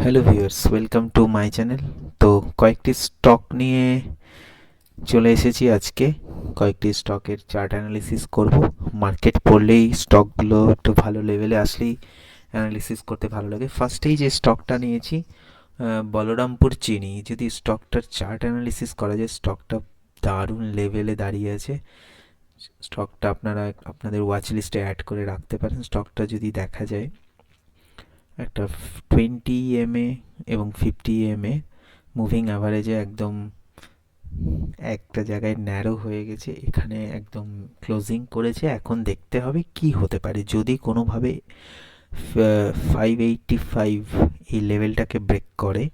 Hello viewers, welcome to my channel. তো কয়েকটি stock নিয়ে চলে এসেছি আজকে। কয়েকটি স্টকের চার্ট অ্যানালিসিস করব। মার্কেট পড়লেই স্টকগুলো একটু ভালো লেভেলে আসলেই অ্যানালিসিস করতে ভালো লাগে। ফার্স্টেই যে স্টকটা নিয়েছি বলরামপুর চিনি। যদি স্টকটার চার্ট অ্যানালিসিস করা যায়, স্টকটা দারুণ লেভেলে দাঁড়িয়ে আছে। স্টকটা আপনারা আপনাদের ওয়াচ লিস্টে অ্যাড করে রাখতে পারেন। স্টকটা যদি দেখা যায়, একটা 20 EMA এবং 50 EMA মুভিং অ্যাভারেজে একদম একটা জায়গায় ন্যারো হয়ে গেছে, এখানে একদম ক্লোজিং করেছে। এখন দেখতে হবে কি হতে পারে। যদি কোনোভাবে 585 এই লেভেলটাকে ব্রেক করে,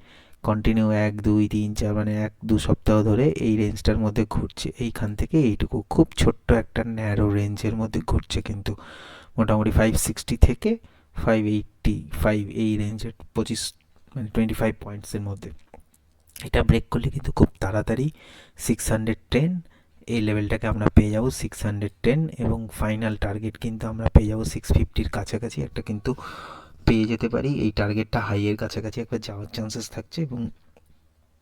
কন্টিনিউ 1 2 3 4 মানে 1 2 সপ্তাহ ধরে এই রেঞ্জটার মধ্যে ঘুরছে, এইখান থেকে এইটুকু খুব ছোট্ট একটা ন্যারো রেঞ্জের মধ্যে ঘুরছে, কিন্তু মোটামুটি 560 থেকে 585 এই রেঞ্জের 25 পয়েন্টসের মধ্যে এটা ব্রেক করলে কিন্তু খুব তাড়াতাড়ি 610 এই লেভেলটাকে আমরা পেয়ে যাব 610, এবং ফাইনাল টার্গেট কিন্তু আমরা পেয়ে যাব 650-র কাছাকাছি একটা কিন্তু পেয়ে যেতে পারি। এই টার্গেটটা হাইয়ের কাছাকাছি একবার যাওয়ার চান্সেস থাকছে, এবং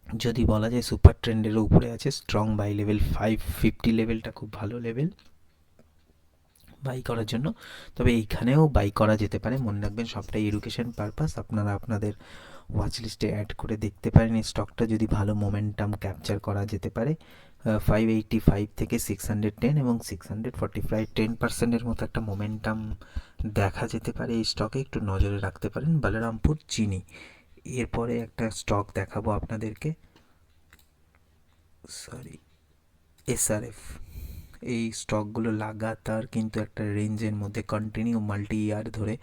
যদি বলা যায় সুপার ট্রেন্ডের উপরে আছে, স্ট্রং বাই লেভেল 550 লেভেলটা খুব ভালো লেভেল বাই করার জন্য। তবে এইখানেও বাই করা যেতে পারে, মনে রাখবেন সবটাই এডুকেশন পারপাস। আপনারা আপনাদের ওয়াচ লিস্টে অ্যাড করে দেখতে পারেন এই স্টকটা যদি ভালো মোমেন্টাম ক্যাপচার করা যেতে পারে। 585 থেকে 610 এবং 645 10%-এর মতো একটা মোমেন্টাম দেখা যেতে পারে এই স্টকে, একটু নজরে রাখতে পারেন। বলরামপুর চিনি। এরপরে একটা স্টক দেখাবো আপনাদেরকে, সরি, এসআরএফ। এই স্টকগুলো লাগাতার কিন্তু একটা রেঞ্জের মধ্যে কন্টিনিউ মাল্টি ইয়ার ধরে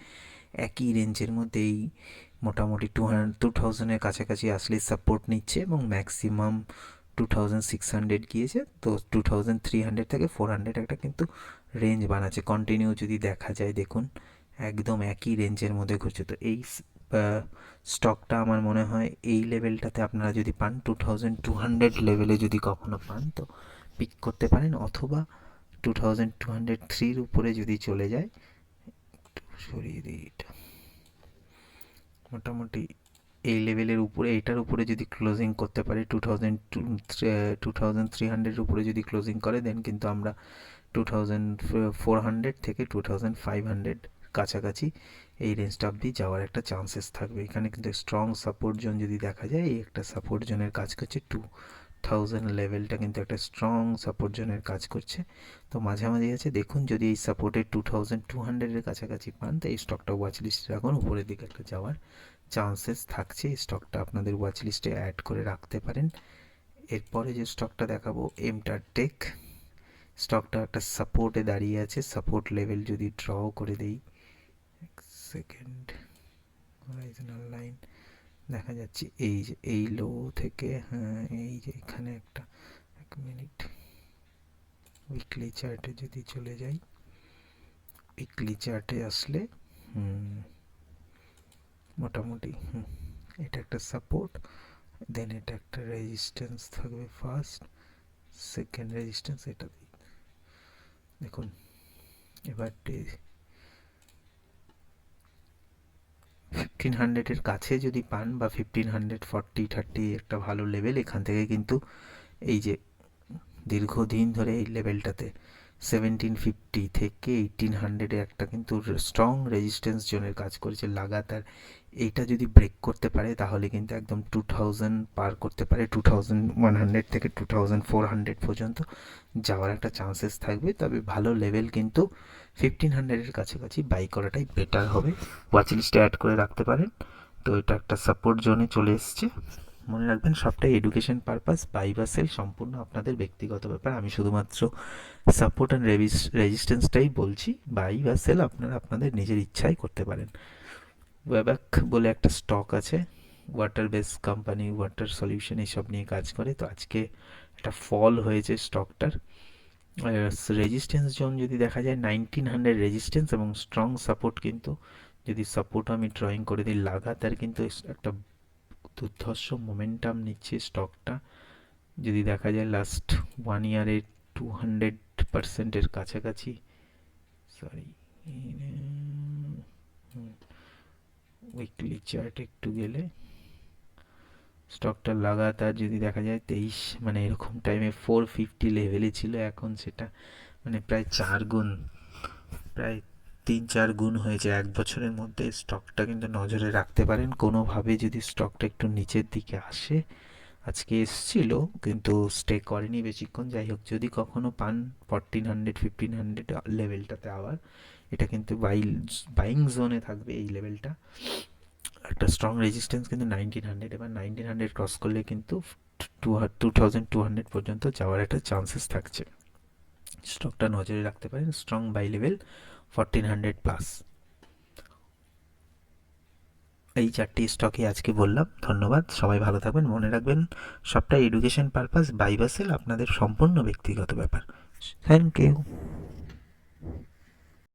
একই রেঞ্জের মধ্যে এই মোটামুটি 2000-এর কাছাকাছি আসলে সাপোর্ট নিচ্ছে, এবং ম্যাক্সিমাম 2600 গিয়েছে। তো 2300 থেকে 400 একটা কিন্তু রেঞ্জ বানাচ্ছে কন্টিনিউ। যদি দেখা যায়, দেখুন একদম একই রেঞ্জের মধ্যে ঘুরছে। তো এই স্টকটা আমার মনে হয় এই লেভেলটাতে আপনারা যদি পান, 2200 লেভেলে যদি কখনো পান, তো পিক করতে পারেন। অথবা 2203-র উপরে যদি চলে যায়, সরিয়ে দিই এটা, মোটামুটি এই লেভেলের উপরে, এটার উপরে যদি ক্লোজিং করতে পারে, 2300-এর উপরে যদি ক্লোজিং করে, দেন কিন্তু আমরা 2400 থেকে 2500 কাছাকাছি এই রেঞ্জটা অবধি যাওয়ার একটা চান্সেস থাকবে। এখানে কিন্তু স্ট্রং সাপোর্ট জোন যদি দেখা যায়, এই একটা সাপোর্ট জোনের কাজ করছে। 2000 লেভেলটা কিন্তু একটা স্ট্রং সাপোর্ট জোনের কাজ করছে। তো মাঝামাঝি আছে, দেখুন যদি এই সাপোর্টের 2200-এর কাছাকাছি পান, তো এই স্টকটা ওয়াচ লিস্টে রাখুন, উপরের দিকে একটা যাওয়ার চান্সেস থাকছে। এই স্টকটা আপনাদের ওয়াচ লিস্টে অ্যাড করে রাখতে পারেন। এরপরে যে স্টকটা দেখাবো, এমটার টেক। স্টকটা একটা সাপোর্টে দাঁড়িয়ে আছে। সাপোর্ট লেভেল যদি ড্র করে দেই, এক সেকেন্ড, হরাইজনাল লাইন দেখা যাচ্ছে এই যে এই লো থেকে, হ্যাঁ এই যে এখানে একটা, এক মিনিট, উইকলি চার্টে যদি চলে যাই, উইকলি চার্টে আসলে মোটামুটি এটা একটা সাপোর্ট, দেন এটা একটা রেজিস্ট্যান্স থাকবে ফার্স্ট, সেকেন্ড রেজিস্ট্যান্স এটা দেখুন। এবার 1500-এর কাছে যদি পান, বা 1540-30 একটা ভালো লেভেল, এখান থেকে কিন্তু এই যে দীর্ঘদিন ধরে এই লেভেলটাতে 1750 থেকে 1800-এ একটা কিন্তু স্ট্রং রেজিস্ট্যান্স জোনের কাজ করেছে লাগাতার। এইটা যদি ব্রেক করতে পারে, তাহলে কিন্তু একদম 2000 পার করতে পারে, 2100 থেকে 2400 পর্যন্ত যাওয়ার একটা চান্সেস থাকবে। তবে ভালো লেভেল কিন্তু 1500-এর কাছাকাছি বাই করাটাই বেটার হবে। ওয়াচ লিস্টে অ্যাড করে রাখতে পারেন। তো এটা একটা সাপোর্ট জোনে চলে এসছে। মনে রাখবেন সবটাই এডুকেশন পারপাস, বাই বা সেল সম্পূর্ণ আপনাদের ব্যক্তিগত ব্যাপার। আমি শুধুমাত্র সাপোর্ট অ্যান্ড রেজিস্ট্যান্সটাই বলছি, বাই বা সেল আপনারা আপনাদের নিজের ইচ্ছাই করতে পারেন। ওয়েব্যাক বলে একটা স্টক আছে, water base company, water solution এইসব নিয়ে কাজ করে। তো আজকে একটা ফল হয়েছে স্টকটার। রেজিস্ট্যান্স জোন যদি দেখা যায় 1900 রেজিস্ট্যান্স, এবং স্ট্রং সাপোর্ট কিন্তু, যদি সাপোর্ট আমি ড্রয়িং করে দিই, লাগাতার কিন্তু একটা দুর্ধর্ষ মোমেন্টাম নিচ্ছে স্টকটা। যদি দেখা যায় লাস্ট 1 ইয়ারে 200%-এর কাছাকাছি, সরি, উইকলি চার্ট একটু গেলে স্টকটা লাগাতার যদি দেখা যায় 23 মানে এরকম টাইমে 450 লেভেলে ছিল, এখন সেটা মানে প্রায় 4 গুণ, প্রায় 3-4 গুণ হয়েছে এক বছরের মধ্যে। স্টকটা কিন্তু নজরে রাখতে পারেন কোনোভাবে, যদি স্টকটা একটু নিচের দিকে আসে। আজকে এসছিল কিন্তু স্টে করেনি বেশিক্ষণ। যাই হোক, যদি কখনো পান 1400 1500 লেভেলটাতে আবার, এটা কিন্তু বাইং জোনে থাকবে এই লেভেলটা। একটা স্ট্রং রেজিস্ট্যান্স কিন্তু 1900, এবার 1900 ক্রস করলে কিন্তু 2200 পর্যন্ত যাওয়ার একটা চান্সেস থাকছে। স্টকটা নজরে রাখতে পারেন, স্ট্রং বাই লেভেল 1400 প্লাস। এই 4টি স্টকই আজকে বললাম। ধন্যবাদ, সবাই ভালো থাকবেন। মনে রাখবেন, সবটা এডুকেশন পারপাস, বাই বা সেল আপনাদের সম্পূর্ণ ব্যক্তিগত ব্যাপার। Thank you.